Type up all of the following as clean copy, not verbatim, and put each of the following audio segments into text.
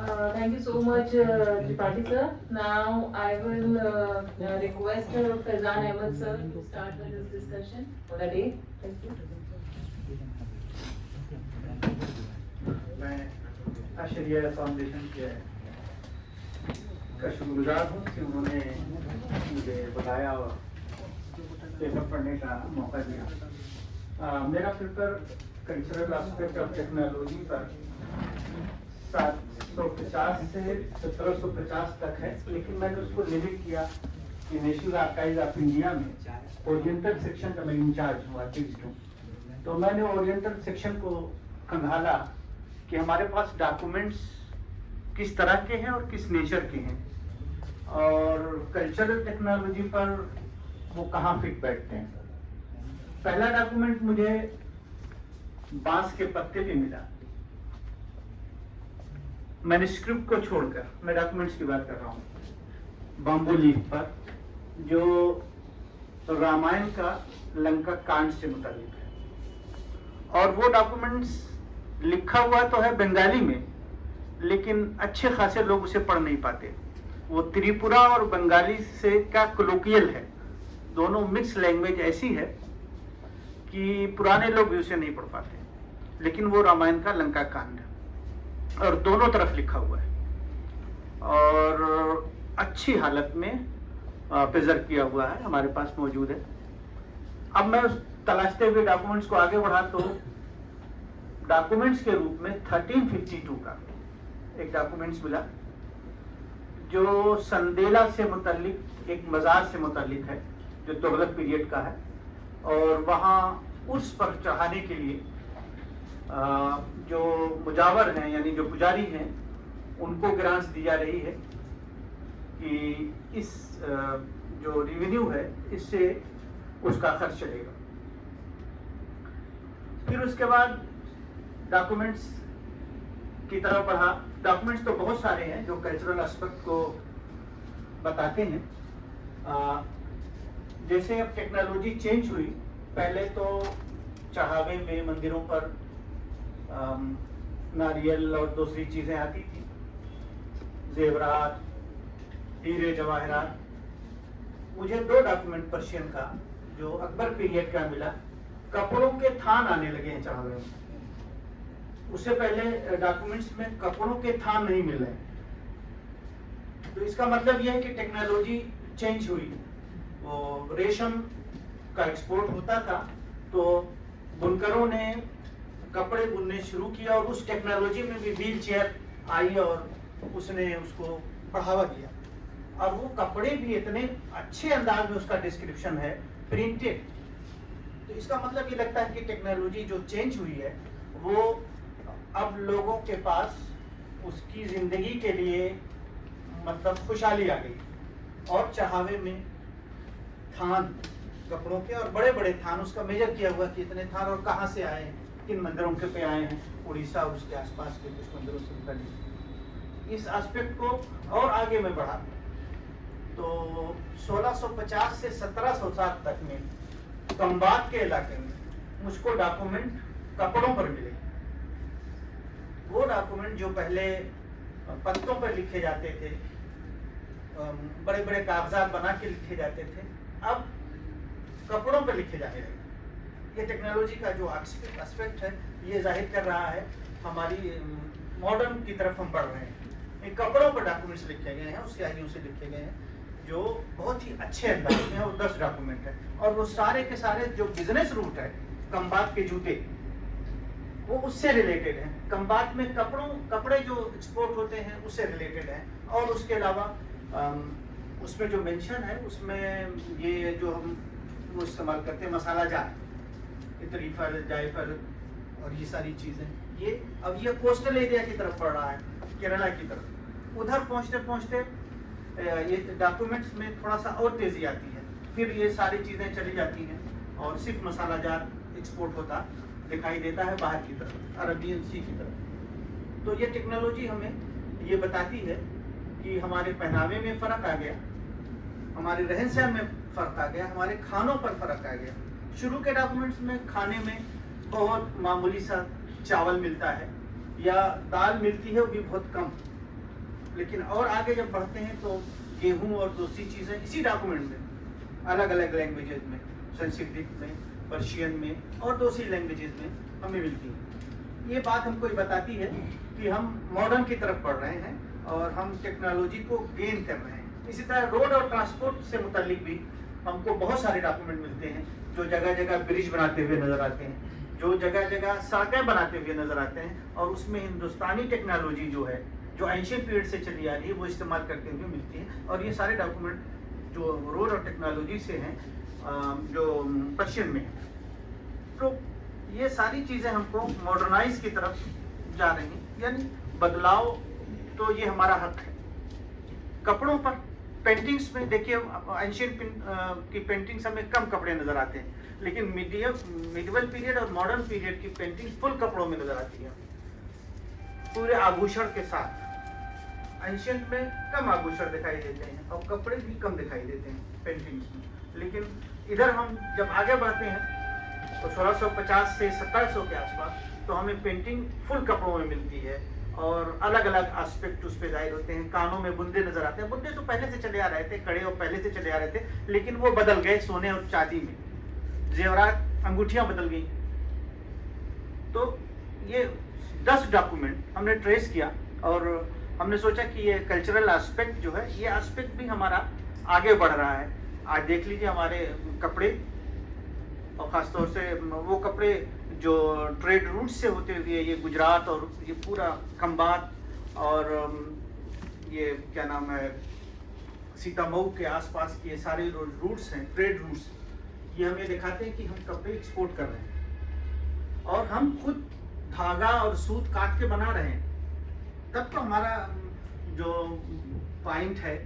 Thank you so much, Tripathi sir. Now I will request Faizan Ahmed sir to start with this discussion for the day. Thank you. मैं आश्चर्य foundation के का शुक्रगुजार हूँ कि उन्होंने मुझे बताया और पेपर पढ़ने का मौका दिया। मेरा paper cultural aspect of technology पर 750 से 1750 तक है, लेकिन मैंने उसको लिमिट किया कि नेशनल आर्काइव ऑफ इंडिया में ओरिएंटल सेक्शन का मैं इंचार्ज हूँ, आर्टिस्ट हूँ। तो मैंने ओरिएंटल सेक्शन को खंगाला कि हमारे पास डॉक्यूमेंट्स किस तरह के हैं और किस नेचर के हैं, और कल्चरल टेक्नोलॉजी पर वो कहाँ फिट बैठते हैं। पहला डॉक्यूमेंट मुझे बांस के पत्ते पे मिला, मैन्युस्क्रिप्ट को छोड़कर, मैं डॉक्यूमेंट्स की बात कर रहा हूँ, बाम्बू लीफ पर, जो रामायण का लंका कांड से मुताबिक है। और वो डॉक्यूमेंट्स लिखा हुआ तो है बंगाली में, लेकिन अच्छे खासे लोग उसे पढ़ नहीं पाते। वो त्रिपुरा और बंगाली से का कोलोकियल है, दोनों मिक्स लैंग्वेज ऐसी है कि पुराने लोग भी उसे नहीं पढ़ पाते। लेकिन वो रामायण का लंका कांड है और दोनों तरफ लिखा हुआ है और अच्छी हालत में प्रिजर्व किया हुआ है, हमारे पास मौजूद है। अब मैं उस तलाशते हुए डॉक्यूमेंट्स को आगे बढ़ा तो डॉक्यूमेंट्स के रूप में 1352 का एक डॉक्यूमेंट्स मिला, जो संदेला से मुतल्लिक एक मज़ार से मुतल्लिक है, जो तुगलक पीरियड का है। और वहाँ उर्स पर चढ़ाने के लिए जो मुजावर हैं, यानी जो पुजारी हैं, उनको ग्रांट्स दी जा रही है कि इस जो रेवेन्यू है इससे उसका खर्च चलेगा। फिर उसके बाद डॉक्यूमेंट्स की तरफ बढ़ा। डॉक्यूमेंट्स तो बहुत सारे हैं जो कल्चरल एस्पेक्ट को बताते हैं। जैसे अब टेक्नोलॉजी चेंज हुई, पहले तो चढ़ावे में मंदिरों पर नारियल और दूसरी चीजें आती थी, जेवरात, हीरे जवाहरात। मुझे 2 डॉक्यूमेंट पर्शियन का जो अकबर पीरियड का मिला, कपड़ों के थान आने लगे हैं चढ़ावे में। उससे पहले डॉक्यूमेंट्स में कपड़ों के थान नहीं मिल रहे। तो इसका मतलब यह है कि टेक्नोलॉजी चेंज हुई। वो रेशम का एक्सपोर्ट होता था, तो बुनकरों ने कपड़े बुनने शुरू किया और उस टेक्नोलॉजी में भी व्हील चेयर आई और उसने उसको बढ़ावा दिया। और वो कपड़े भी इतने अच्छे अंदाज में उसका डिस्क्रिप्शन है, प्रिंटेड। तो इसका मतलब ये लगता है कि टेक्नोलॉजी जो चेंज हुई है वो अब लोगों के पास उसकी जिंदगी के लिए मतलब खुशहाली आ गई। और चढ़ावे में थान कपड़ों के और बड़े बड़े थान, उसका मेजर किया हुआ कि इतने थान और कहाँ से आए हैं, किन मंदिरों के पे आए हैं, उड़ीसा और उसके आसपास के कुछ मंदिरों से निकले। इस एस्पेक्ट को और आगे में बढ़ा तो 1650 से 1707 तक में कंबात के इलाके में मुझको डॉक्यूमेंट कपड़ों पर मिले। वो डॉक्यूमेंट जो पहले पत्तों पर लिखे जाते थे, बड़े बड़े कागजात बना के लिखे जाते थे, अब कपड़ों पर लिखे जाने लगे। ये टेक्नोलॉजी का जो एस्पेक्ट है ये जाहिर कर रहा है हमारी मॉडर्न की तरफ हम बढ़ रहे हैं। ये कपड़ों पर डॉक्यूमेंट्स लिखे गए हैं, उसके आगे से लिखे गए हैं, जो बहुत ही अच्छे अंदाज में है। और 10 डॉक्यूमेंट है और वो सारे के सारे जो बिजनेस रूट है, कंबात के जूते, वो उससे रिलेटेड है। कंबात में कपड़े जो एक्सपोर्ट होते हैं उससे रिलेटेड है। और उसके अलावा उसमें जो मेंशन है उसमें ये जो हम वो इस्तेमाल करते हैं मसाला जार, इतरीफल, जायफल और ये सारी चीज़ें, ये अब ये कोस्टल एरिया की तरफ बढ़ रहा है, केरला की तरफ। उधर पहुँचते पहुँचते ये डॉक्यूमेंट्स में थोड़ा सा और तेज़ी आती है, फिर ये सारी चीज़ें चली जाती हैं और सिर्फ मसाला जार एक्सपोर्ट होता दिखाई देता है बाहर की तरफ, अरबियन सी की तरफ। तो ये टेक्नोलॉजी हमें ये बताती है कि हमारे पहनावे में फ़र्क आ गया, हमारे रहन सहन में फ़र्क आ गया, हमारे खानों पर फ़र्क आ गया। शुरू के डॉक्यूमेंट्स में खाने में बहुत मामूली सा चावल मिलता है या दाल मिलती है, वो भी बहुत कम, लेकिन और आगे जब बढ़ते हैं तो गेहूं और दूसरी चीज़ें इसी डॉक्यूमेंट में अलग अलग लैंग्वेजेस में, संस्कृत में, पर्शियन में और दूसरी लैंग्वेजेस में हमें मिलती है। ये बात हमको ये बताती है कि हम मॉडर्न की तरफ बढ़ रहे हैं और हम टेक्नोलॉजी को गेन कर रहे हैं। इसी तरह रोड और ट्रांसपोर्ट से मुतालिक भी हमको बहुत सारे डॉक्यूमेंट मिलते हैं जो जगह जगह ब्रिज बनाते हुए नजर आते हैं, जो जगह जगह सड़कें बनाते हुए नजर आते हैं, और उसमें हिंदुस्तानी टेक्नोलॉजी जो है, जो एंशिएंट पीरियड से चली आ रही है, वो इस्तेमाल करते हुए मिलती है। और ये सारे डॉक्यूमेंट जो रोड और टेक्नोलॉजी से हैं, जो पर्शियन में है, तो ये सारी चीज़ें हमको मॉडर्नाइज की तरफ जा रही हैं, यानी बदलाव, तो ये हमारा हक है। कपड़ों पर, पेंटिंग्स में देखिए, एंशिएंट की पेंटिंग्स हमें कम कपड़े नजर आते हैं, लेकिन मिडिवल पीरियड और मॉडर्न पीरियड की पेंटिंग फुल कपड़ों में नजर आती है, पूरे आभूषण के साथ। एंशिएंट में कम आभूषण दिखाई देते हैं और कपड़े भी कम दिखाई देते हैं पेंटिंग्स में, लेकिन इधर हम जब आगे बढ़ते हैं तो 1650 से 1700 के आसपास तो हमें पेंटिंग फुल कपड़ों में मिलती है और अलग अलग एस्पेक्ट उस पर जाहिर होते हैं। कानों में बुंदे नजर आते हैं, बुंदे तो पहले से चले आ रहे थे, कड़े और पहले से चले आ रहे थे, लेकिन वो बदल गए सोने और चांदी में, जेवरात, अंगूठियां बदल गई। तो ये 10 डॉक्यूमेंट हमने ट्रेस किया और हमने सोचा कि ये कल्चरल एस्पेक्ट जो है, ये एस्पेक्ट भी हमारा आगे बढ़ रहा है। आज देख लीजिए हमारे कपड़े, और खासतौर से वो कपड़े जो ट्रेड रूट से होते हुए ये गुजरात और ये पूरा खंबात और ये क्या नाम है, सीतामऊ के आसपास के सारे रूट्स हैं, ट्रेड रूट्स, ये हमें दिखाते हैं कि हम कपड़े एक्सपोर्ट कर रहे हैं और हम खुद धागा और सूत काट के बना रहे हैं। तब तो हमारा जो पॉइंट है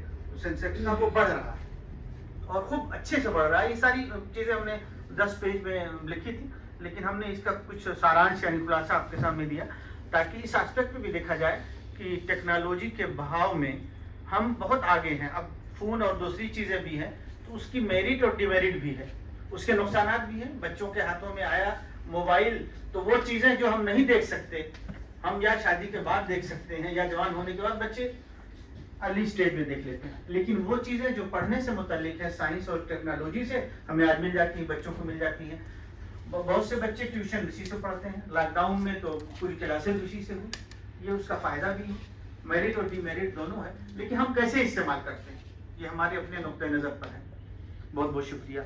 सेंसेक्स का, वो बढ़ रहा है और खूब अच्छे से बढ़ रहा है। ये सारी चीज़ें हमने 10 पेज में लिखी थी, लेकिन हमने इसका कुछ सारांश यानी खुलासा आपके सामने दिया ताकि इस एस्पेक्ट में भी देखा जाए कि टेक्नोलॉजी के बहाव में हम बहुत आगे हैं। अब फ़ोन और दूसरी चीज़ें भी हैं, तो उसकी मेरिट और डिमेरिट भी है, उसके नुकसानात भी हैं। बच्चों के हाथों में आया मोबाइल, तो वो चीज़ें जो हम नहीं देख सकते, हम या शादी के बाद देख सकते हैं या जवान होने के बाद बच्चे अर्ली स्टेज में देख लेते हैं, लेकिन वो चीज़ें जो पढ़ने से मुतालिक है, साइंस और टेक्नोलॉजी से, हमें आज मिल जाती है, बच्चों को मिल जाती है। बहुत से बच्चे ट्यूशन इसी से पढ़ते हैं, लॉकडाउन में तो पूरी क्लासेज उसी से हुई। ये उसका फ़ायदा भी है, मेरिट और डिमेरिट दोनों है, लेकिन हम कैसे इस्तेमाल करते हैं ये हमारे अपने नुक्ते नज़र पर है। बहुत बहुत शुक्रिया।